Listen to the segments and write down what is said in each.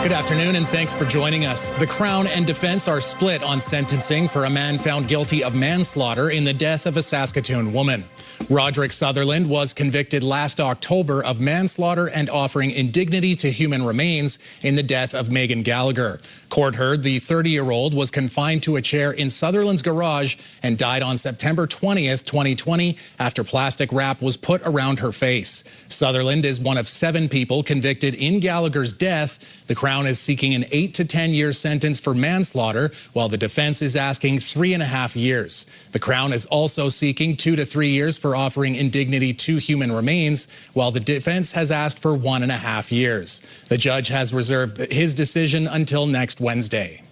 Good afternoon, and thanks for joining us. The Crown and defense are split on sentencing for a man found guilty of manslaughter in the death of a Saskatoon woman. Roderick Sutherland was convicted last October of manslaughter and offering indignity to human remains in the death of Megan Gallagher. Court heard the 30-year-old was confined to a chair in Sutherland's garage and died on September 20th, 2020, after plastic wrap was put around her face. Sutherland is one of 7 people convicted in Gallagher's death. The Crown is seeking an 8 to 10-year sentence for manslaughter, while the defense is asking 3.5 years. The Crown is also seeking 2 to 3 years for offering indignity to human remains, while the defense has asked for 1.5 years. The judge has reserved his decision until next Wednesday.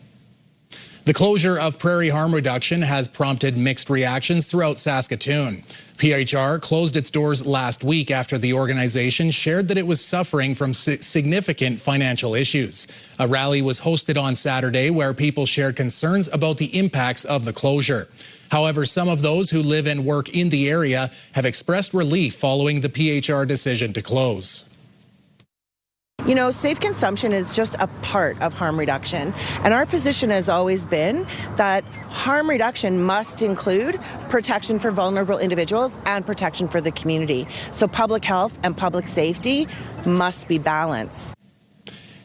The closure of Prairie Harm Reduction has prompted mixed reactions throughout Saskatoon. PHR closed its doors last week after the organization shared that it was suffering from significant financial issues. A rally was hosted on Saturday where people shared concerns about the impacts of the closure. However, some of those who live and work in the area have expressed relief following the PHR decision to close. You know, safe consumption is just a part of harm reduction. And our position has always been that harm reduction must include protection for vulnerable individuals and protection for the community. So public health and public safety must be balanced.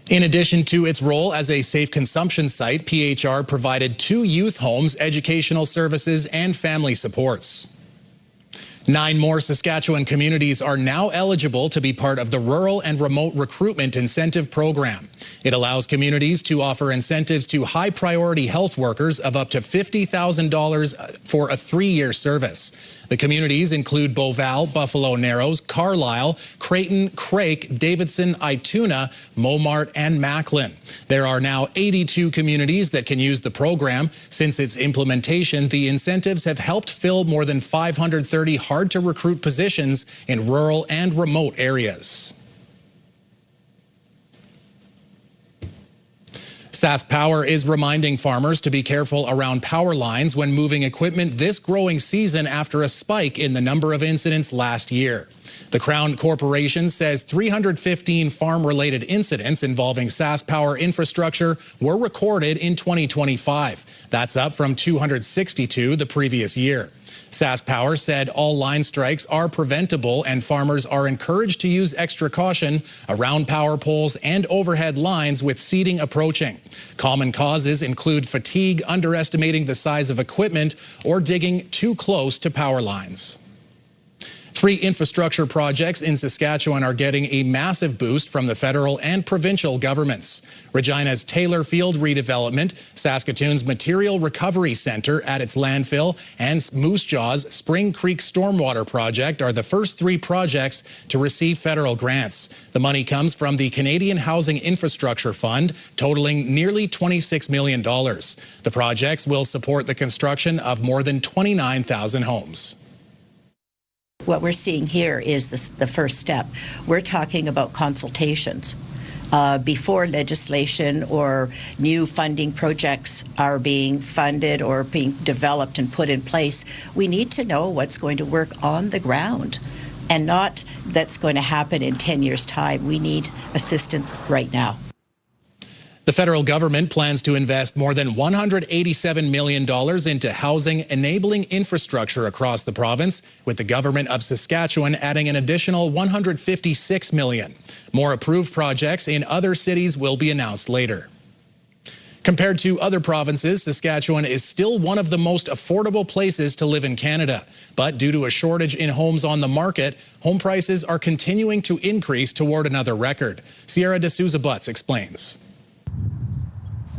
In addition to its role as a safe consumption site, PHR provided 2 youth homes, educational services, and family supports. 9 more Saskatchewan communities are now eligible to be part of the Rural and Remote Recruitment Incentive Program. It allows communities to offer incentives to high-priority health workers of up to $50,000 for a 3-year service. The communities include Beauval, Buffalo Narrows, Carlisle, Creighton, Craik, Davidson, Ituna, Momart, and Macklin. There are now 82 communities that can use the program. Since its implementation, the incentives have helped fill more than 530 hard-to-recruit positions in rural and remote areas. Sask Power is reminding farmers to be careful around power lines when moving equipment this growing season after a spike in the number of incidents last year. The Crown Corporation says 315 farm-related incidents involving Sask Power infrastructure were recorded in 2025. That's up from 262 the previous year. Sask Power said all line strikes are preventable and farmers are encouraged to use extra caution around power poles and overhead lines with seeding approaching. Common causes include fatigue, underestimating the size of equipment, or digging too close to power lines. 3 infrastructure projects in Saskatchewan are getting a massive boost from the federal and provincial governments. Regina's Taylor Field redevelopment, Saskatoon's Material Recovery Centre at its landfill, and Moose Jaw's Spring Creek Stormwater Project are the first 3 projects to receive federal grants. The money comes from the Canadian Housing Infrastructure Fund, totaling nearly $26 million. The projects will support the construction of more than 29,000 homes. What we're seeing here is the first step. We're talking about consultations. Before legislation or new funding projects are being funded or being developed and put in place, we need to know what's going to work on the ground and not that's going to happen in 10 years' time. We need assistance right now. The federal government plans to invest more than $187 million into housing-enabling infrastructure across the province, with the government of Saskatchewan adding an additional $156 million. More approved projects in other cities will be announced later. Compared to other provinces, Saskatchewan is still one of the most affordable places to live in Canada. But due to a shortage in homes on the market, home prices are continuing to increase toward another record. Sierra de Souza-Butts explains.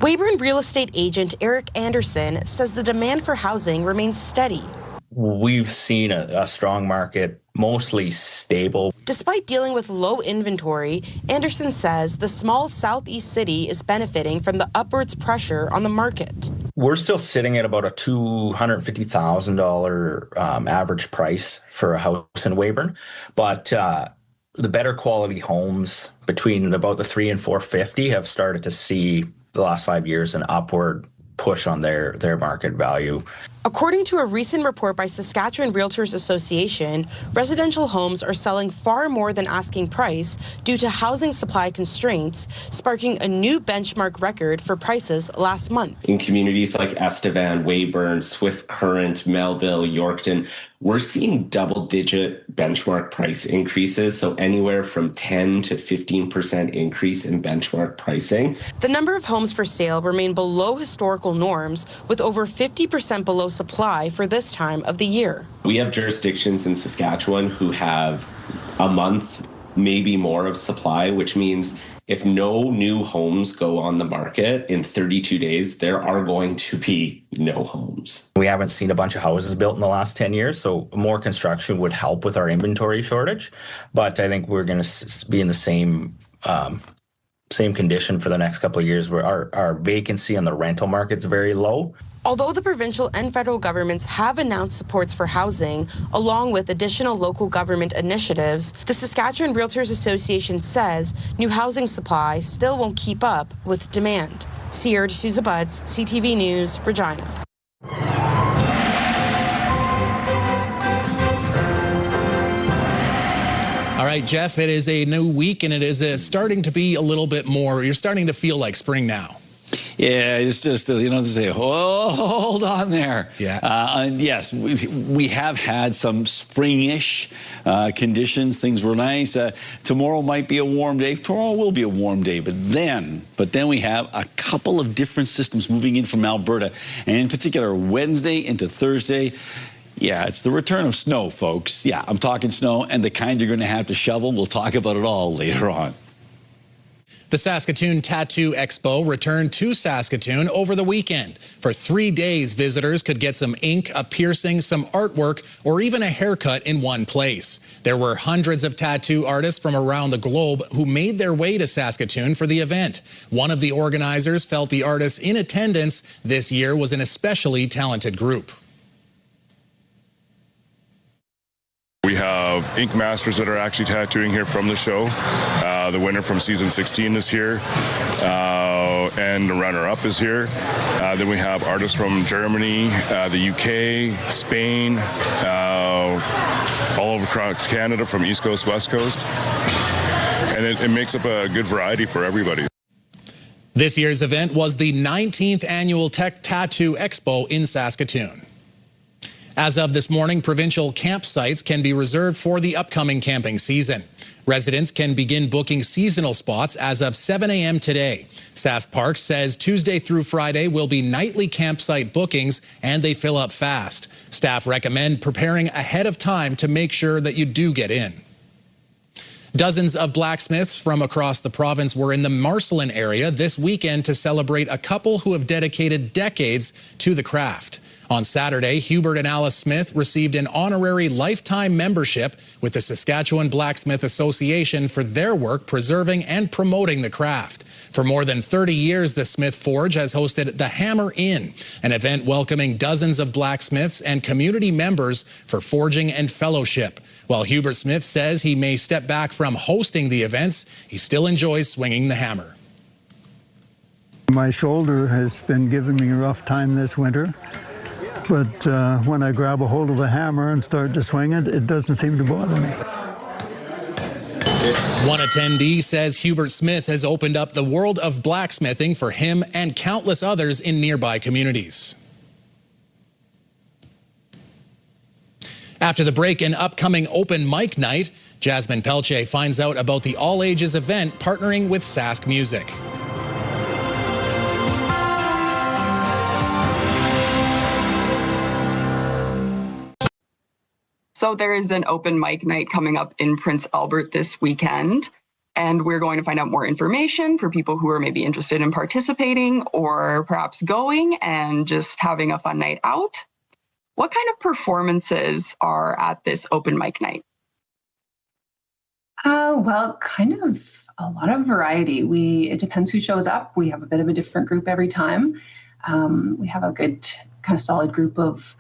Weyburn real estate agent Eric Anderson says the demand for housing remains steady. We've seen a strong market, mostly stable. Despite dealing with low inventory, Anderson says the small southeast city is benefiting from the upwards pressure on the market. We're still sitting at about a $250,000 average price for a house in Weyburn, but the better quality homes between about the $300,000 and $450,000 have started to see the last 5 years an upward push on their market value. According to a recent report by Saskatchewan Realtors Association, residential homes are selling far more than asking price due to housing supply constraints, sparking a new benchmark record for prices last month. In communities like Estevan, Weyburn, Swift Current, Melville, Yorkton, we're seeing double-digit benchmark price increases, so anywhere from 10 to 15% increase in benchmark pricing. The number of homes for sale remain below historical norms, with over 50% below supply for this time of the year. We have jurisdictions in Saskatchewan who have a month, maybe more of supply, which means if no new homes go on the market in 32 days, there are going to be no homes. We haven't seen a bunch of houses built in the last 10 years, so more construction would help with our inventory shortage. But I think we're going to be in the same condition for the next couple of years, where our vacancy on the rental market's very low. Although the provincial and federal governments have announced supports for housing, along with additional local government initiatives, the Saskatchewan Realtors Association says new housing supply still won't keep up with demand. Sierra D'Souza Buds, CTV News, Regina. All right, Jeff, it is a new week, and it is starting to be a little bit more, you're starting to feel like spring now. Yeah, it's just, to say, hold on there. Yeah. And yes, we have had some springish conditions. Things were nice. Tomorrow might be a warm day. Tomorrow will be a warm day. But then we have a couple of different systems moving in from Alberta. And in particular, Wednesday into Thursday. Yeah, it's the return of snow, folks. Yeah, I'm talking snow and the kind you're going to have to shovel. We'll talk about it all later on. The Saskatoon Tattoo Expo returned to Saskatoon over the weekend. For 3 days, visitors could get some ink, a piercing, some artwork, or even a haircut in one place. There were hundreds of tattoo artists from around the globe who made their way to Saskatoon for the event. One of the organizers felt the artists in attendance this year was an especially talented group. We have ink masters that are actually tattooing here from the show. The winner from season 16 is here, and the runner-up is here. Then we have artists from Germany, the UK, Spain, all over across Canada, from East Coast, West Coast. And it makes up a good variety for everybody. This year's event was the 19th annual Tech Tattoo Expo in Saskatoon. As of this morning, provincial campsites can be reserved for the upcoming camping season. Residents can begin booking seasonal spots as of 7 a.m. today. Sask Parks says Tuesday through Friday will be nightly campsite bookings, and they fill up fast. Staff recommend preparing ahead of time to make sure that you do get in. Dozens of blacksmiths from across the province were in the Marcelin area this weekend to celebrate a couple who have dedicated decades to the craft. On Saturday, Hubert and Alice Smith received an honorary lifetime membership with the Saskatchewan Blacksmith Association for their work preserving and promoting the craft. For more than 30 years, the Smith Forge has hosted the Hammer Inn, an event welcoming dozens of blacksmiths and community members for forging and fellowship. While Hubert Smith says he may step back from hosting the events, he still enjoys swinging the hammer. My shoulder has been giving me a rough time this winter. But when I grab a hold of the hammer and start to swing it, it doesn't seem to bother me. One attendee says Hubert Smith has opened up the world of blacksmithing for him and countless others in nearby communities. After the break, an upcoming open mic night, Jasmine Pelche finds out about the all-ages event partnering with Sask Music. So there is an open mic night coming up in Prince Albert this weekend, and we're going to find out more information for people who are maybe interested in participating or perhaps going and just having a fun night out. What kind of performances are at this open mic night? Well, kind of a lot of variety. It depends who shows up. We have a bit of a different group every time. We have a good kind of solid group of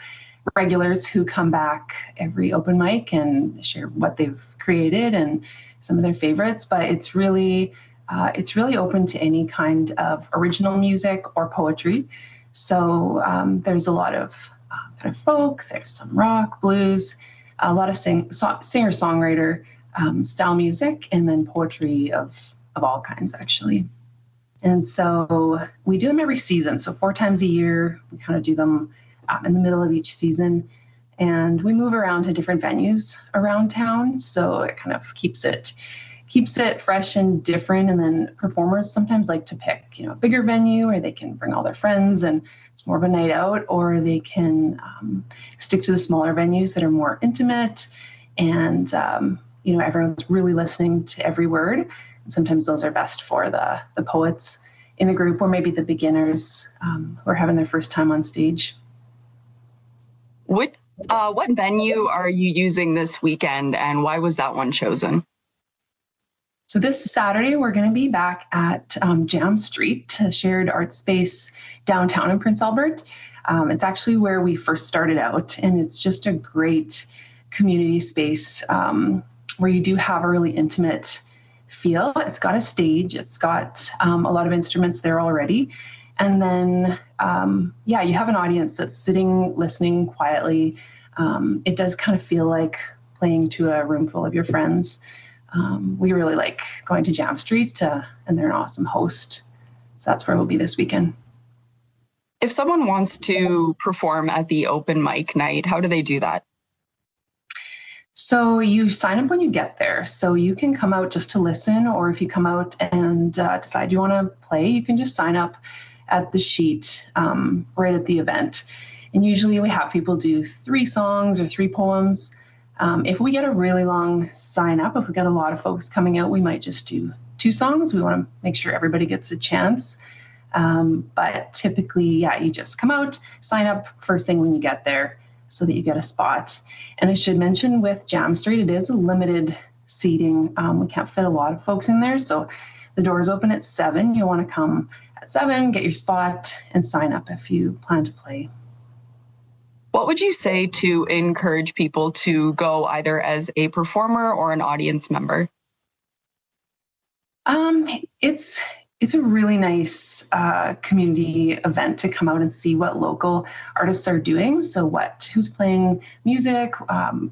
regulars who come back every open mic and share what they've created and some of their favorites, but it's really open to any kind of original music or poetry. So there's a lot of kind of folk, there's some rock, blues, a lot of singer-songwriter style music, and then poetry of all kinds, actually. And so we do them every season. So 4 times a year, we kind of do them in the middle of each season. And we move around to different venues around town. So it kind of keeps it fresh and different. And then performers sometimes like to pick, a bigger venue where they can bring all their friends and it's more of a night out, or they can stick to the smaller venues that are more intimate and, everyone's really listening to every word. And sometimes those are best for the poets in the group, or maybe the beginners who are having their first time on stage. What venue are you using this weekend, and why was that one chosen? So this Saturday, we're going to be back at Jam Street, a shared art space downtown in Prince Albert. It's actually where we first started out, and it's just a great community space where you do have a really intimate feel. It's got a stage. It's got a lot of instruments there already. And then, you have an audience that's sitting, listening quietly. It does kind of feel like playing to a room full of your friends. We really like going to Jam Street, and they're an awesome host. So that's where we'll be this weekend. If someone wants to perform at the open mic night, how do they do that? So you sign up when you get there. So you can come out just to listen, or if you come out and decide you want to play, you can just sign up at the sheet right at the event. And usually we have people do 3 songs or 3 poems. If we get a really long sign up, if we get a lot of folks coming out, we might just do 2 songs. We want to make sure everybody gets a chance. But typically, you just come out, sign up first thing when you get there so that you get a spot. And I should mention with Jam Street, it is a limited seating. We can't fit a lot of folks in there. So the doors open at 7. You'll want to come at 7, get your spot, and sign up if you plan to play. What would you say to encourage people to go either as a performer or an audience member? It's a really nice community event to come out and see what local artists are doing. So who's playing music,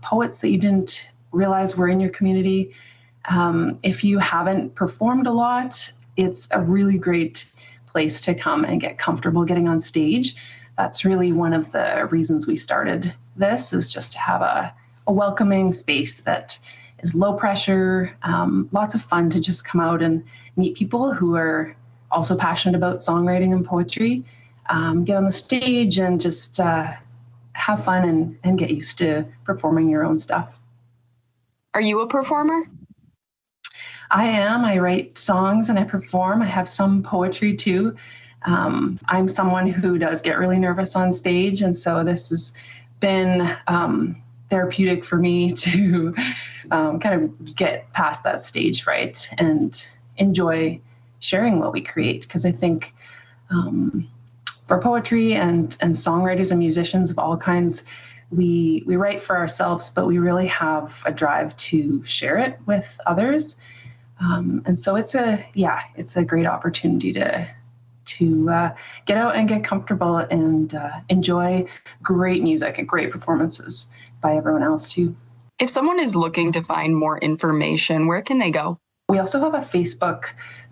poets that you didn't realize were in your community. If you haven't performed a lot, it's a really great place to come and get comfortable getting on stage. That's really one of the reasons we started this, is just to have a welcoming space that is low pressure, lots of fun to just come out and meet people who are also passionate about songwriting and poetry, get on the stage and just have fun and get used to performing your own stuff. Are you a performer? I am. I write songs and I perform. I have some poetry too. I'm someone who does get really nervous on stage, and so this has been therapeutic for me to kind of get past that stage fright and enjoy sharing what we create. Because I think for poetry and songwriters and musicians of all kinds, we write for ourselves, but we really have a drive to share it with others. And so it's a great opportunity to get out and get comfortable and enjoy great music and great performances by everyone else too. If someone is looking to find more information, where can they go? We also have a Facebook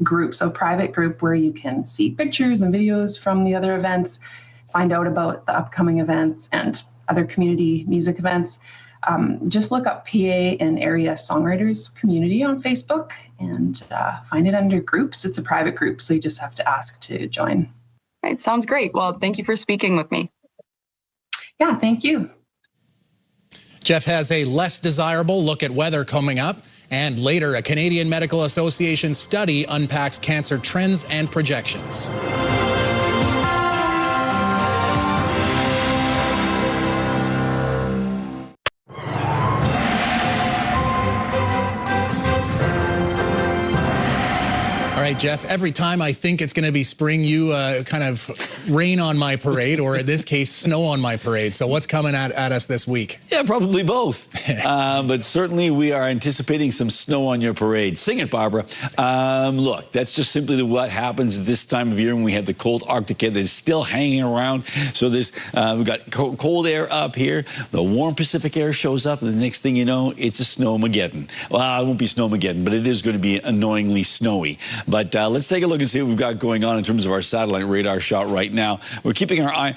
group, so private group where you can see pictures and videos from the other events, find out about the upcoming events and other community music events. Just look up PA and Area Songwriters Community on Facebook and find it under groups. It's a private group, so you just have to ask to join. All right, sounds great. Well, thank you for speaking with me. Yeah, thank you. Jeff has a less desirable look at weather coming up, and later a Canadian Medical Association study unpacks cancer trends and projections. right, Jeff, every time I think it's going to be spring, you kind of rain on my parade, or in this case, snow on my parade. So what's coming at us this week? Yeah, probably both. But certainly we are anticipating some snow on your parade. Sing it, Barbara. Look, that's just simply what happens this time of year when we have the cold Arctic air that is still hanging around. So there's we've got cold air up here. The warm Pacific air shows up, and the next thing you know, it's a snowmageddon. Well, it won't be snowmageddon, but it is going to be annoyingly snowy. But let's take a look and see what we've got going on in terms of our satellite radar shot right now. We're keeping our eye.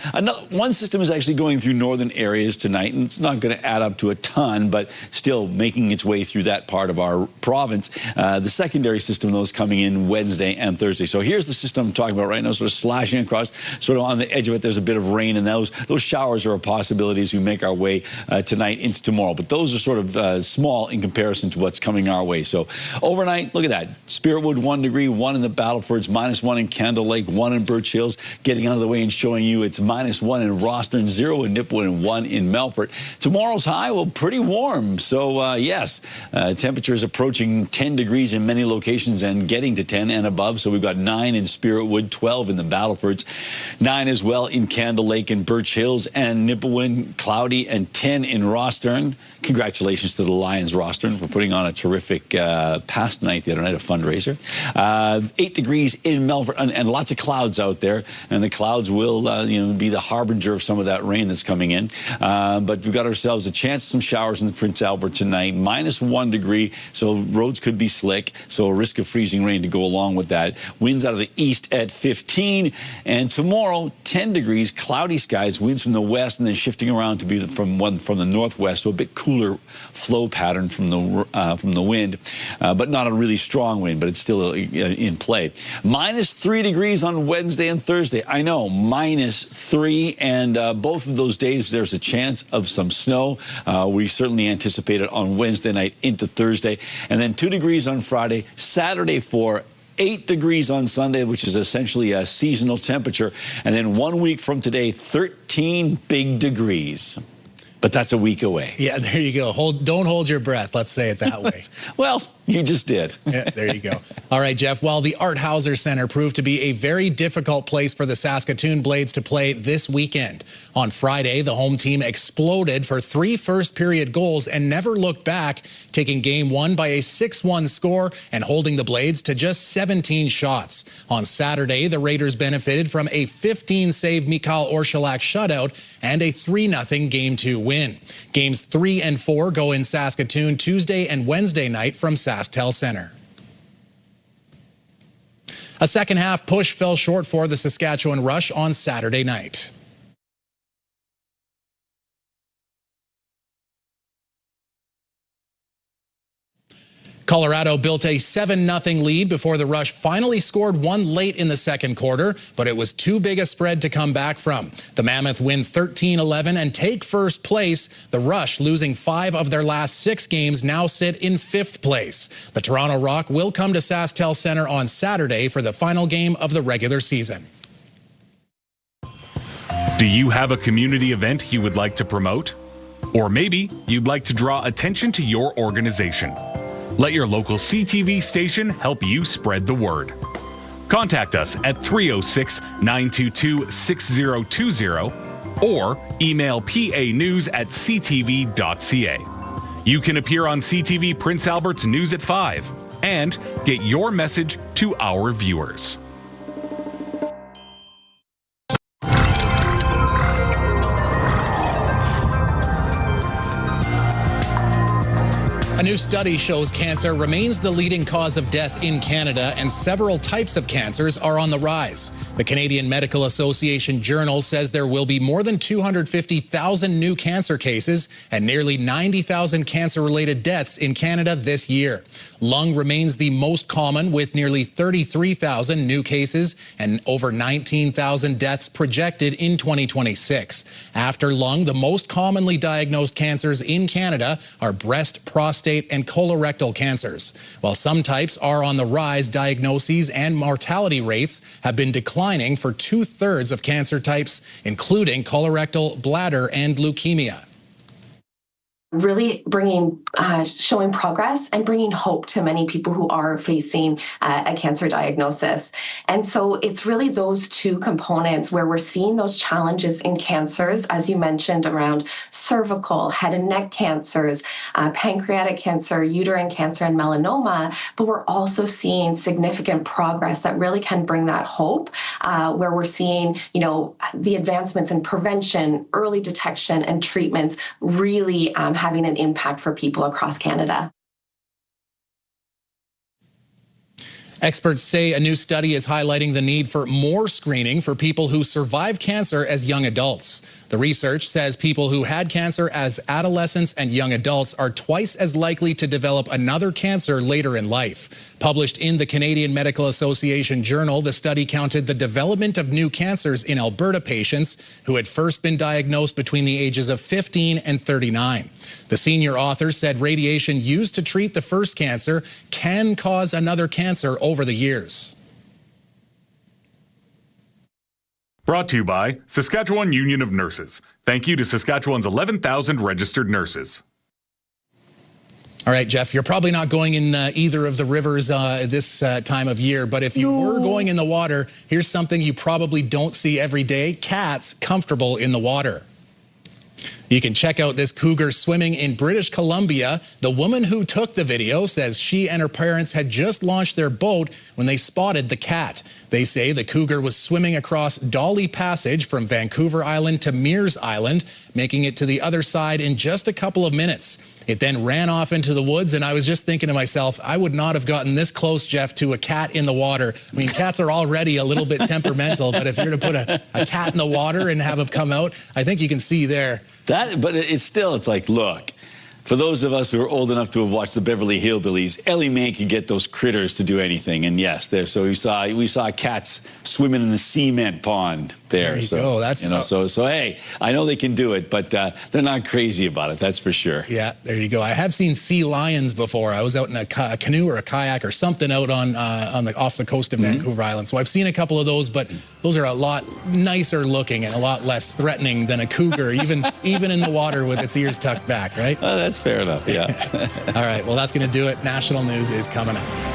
One system is actually going through northern areas tonight, and it's not going to add up to a ton, but still making its way through that part of our province. The secondary system, though, is coming in Wednesday and Thursday. So here's the system I'm talking about right now, sort of slashing across, sort of on the edge of it. There's a bit of rain, and those showers are a possibility as we make our way tonight into tomorrow. But those are sort of small in comparison to what's coming our way. So overnight, look at that. Spiritwood 1 degree, 1 in the Battlefords, -1 in Candle Lake, 1 in Birch Hills. Getting out of the way and showing you it's -1 in Rostern, 0 in Nipawin, and 1 in Melfort. Tomorrow's high, well, pretty warm. So yes, temperatures approaching 10 degrees in many locations and getting to 10 and above. So we've got 9 in Spiritwood, 12 in the Battlefords, 9 as well in Candle Lake and Birch Hills and Nipawin, cloudy, and 10 in Rostern. Congratulations to the Lions Rostern for putting on a terrific past night the other night, a fundraiser. 8 degrees in Melfort, and lots of clouds out there, and the clouds will be the harbinger of some of that rain that's coming in. But we've got ourselves a chance of some showers in Prince Albert tonight, -1 degree, so roads could be slick, so a risk of freezing rain to go along with that. Winds out of the east at 15, and tomorrow 10 degrees, cloudy skies, winds from the west, and then shifting around to be from the northwest, so a bit cooler flow pattern from the wind, but not a really strong wind, but it's still in play. -3 degrees on Wednesday and Thursday. I know, -3, and both of those days there's a chance of some snow. We certainly anticipate it on Wednesday night into Thursday, and then 2 degrees on Friday. Saturday 4. 8 degrees on Sunday, which is essentially a seasonal temperature, and then 1 week from today, 13 big degrees. But that's a week away. Yeah, there you go. Don't hold your breath. Let's say it that way. Well, you just did. Yeah, there you go. All right, Jeff. Well, the Art Hauser Center proved to be a very difficult place for the Saskatoon Blades to play this weekend. On Friday, the home team exploded for 3 first-period goals and never looked back, taking Game 1 by a 6-1 score and holding the Blades to just 17 shots. On Saturday, the Raiders benefited from a 15-save Mikhail Orshilak shutout and a 3-0 Game 2 win. Games 3 and 4 go in Saskatoon Tuesday and Wednesday night from SaskTel Center. A second-half push fell short for the Saskatchewan Rush on Saturday night. Colorado built a 7-0 lead before the Rush finally scored one late in the second quarter, but it was too big a spread to come back from. The Mammoth win 13-11 and take first place. The Rush, losing 5 of their last 6 games, now sit in 5th place. The Toronto Rock will come to SaskTel Center on Saturday for the final game of the regular season. Do you have a community event you would like to promote? Or maybe you'd like to draw attention to your organization? Let your local CTV station help you spread the word. Contact us at 306-922-6020 or email panews@ctv.ca. You can appear on CTV Prince Albert's News at 5 and get your message to our viewers. A new study shows cancer remains the leading cause of death in Canada, and several types of cancers are on the rise. The Canadian Medical Association Journal says there will be more than 250,000 new cancer cases and nearly 90,000 cancer-related deaths in Canada this year. Lung remains the most common, with nearly 33,000 new cases and over 19,000 deaths projected in 2026. After lung, the most commonly diagnosed cancers in Canada are breast, prostate, and colorectal cancers. While some types are on the rise, diagnoses and mortality rates have been declining for 2/3 of cancer types, including colorectal, bladder, and leukemia. really showing progress and bringing hope to many people who are facing a cancer diagnosis. And so it's really those two components where we're seeing those challenges in cancers, as you mentioned, around cervical, head and neck cancers, pancreatic cancer, uterine cancer, and melanoma. But we're also seeing significant progress that really can bring that hope, where we're seeing, the advancements in prevention, early detection, and treatments really having an impact for people across Canada. Experts say a new study is highlighting the need for more screening for people who survive cancer as young adults. The research says people who had cancer as adolescents and young adults are twice as likely to develop another cancer later in life. Published in the Canadian Medical Association Journal, the study counted the development of new cancers in Alberta patients who had first been diagnosed between the ages of 15 and 39. The senior author said radiation used to treat the first cancer can cause another cancer over the years. Brought to you by Saskatchewan Union of Nurses. Thank you to Saskatchewan's 11,000 registered nurses. All right, Jeff, you're probably not going in either of the rivers this time of year, but if you were going in the water, here's something you probably don't see every day: cats comfortable in the water. You can check out this cougar swimming in British Columbia. The woman who took the video says she and her parents had just launched their boat when they spotted the cat. They say the cougar was swimming across Dolly Passage from Vancouver Island to Mears Island, making it to the other side in just a couple of minutes. It then ran off into the woods, and I was just thinking to myself, I would not have gotten this close, Jeff, to a cat in the water. I mean, cats are already a little bit temperamental, but if you're to put a cat in the water and have them come out, I think you can see there. But it's like, look, for those of us who are old enough to have watched the Beverly Hillbillies, Ellie Mae could get those critters to do anything. And yes, so we saw cats swimming in the cement pond there. There you go. That's so hey, I know they can do it, but they're not crazy about it. That's for sure. Yeah, there you go. I have seen sea lions before. I was out in a canoe or a kayak or something out off the coast of Vancouver Island. So I've seen a couple of those, but those are a lot nicer looking and a lot less threatening than a cougar, even in the water with its ears tucked back, right? That's fair enough. Yeah. All right. Well, that's going to do it. National news is coming up.